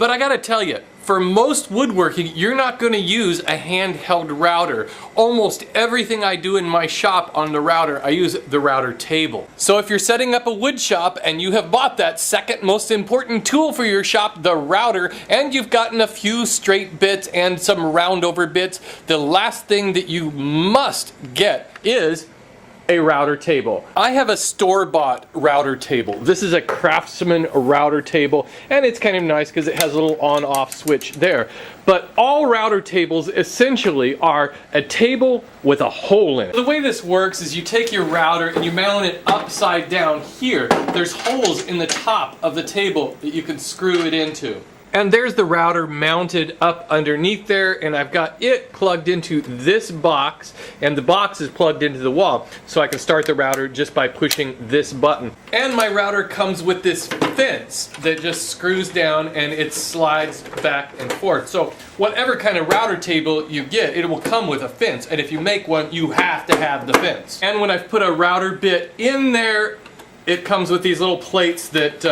But I gotta tell you, for most woodworking, you're not gonna use a handheld router. Almost everything I do in my shop on the router, I use the router table. So if you're setting up a wood shop and you have bought that second most important tool for your shop, the router, and you've gotten a few straight bits and some round over bits, the last thing that you must get is a router table. I have a store-bought router table. This is a Craftsman router table, and it's kind of nice because it has a little on-off switch there. But all router tables essentially are a table with a hole in it. The way this works is you take your router and you mount it upside down here. There's holes in the top of the table that you can screw it into. And there's the router mounted up underneath there, and I've got it plugged into this box, and the box is plugged into the wall, so I can start the router just by pushing this button. And my router comes with this fence that just screws down and it slides back and forth. So whatever kind of router table you get, it will come with a fence, and if you make one, you have to have the fence. And when I've put a router bit in there, it comes with these little plates that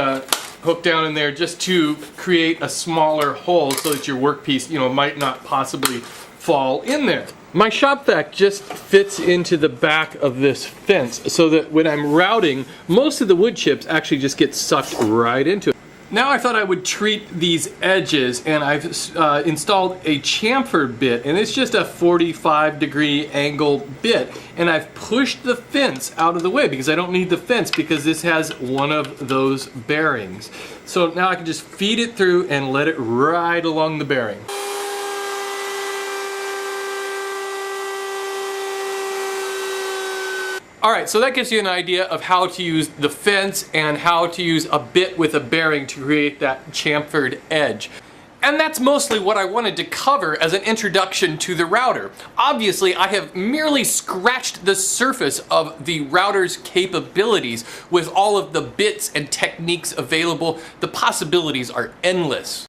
hook down in there just to create a smaller hole so that your workpiece, might not possibly fall in there. My shop vac just fits into the back of this fence so that when I'm routing, most of the wood chips actually just get sucked right into it. Now I thought I would treat these edges, and I've installed a chamfer bit, and it's just a 45-degree angle bit, and I've pushed the fence out of the way because I don't need the fence because this has one of those bearings. So now I can just feed it through and let it ride along the bearing. Alright, so that gives you an idea of how to use the fence and how to use a bit with a bearing to create that chamfered edge. And that's mostly what I wanted to cover as an introduction to the router. Obviously, I have merely scratched the surface of the router's capabilities with all of the bits and techniques available. The possibilities are endless.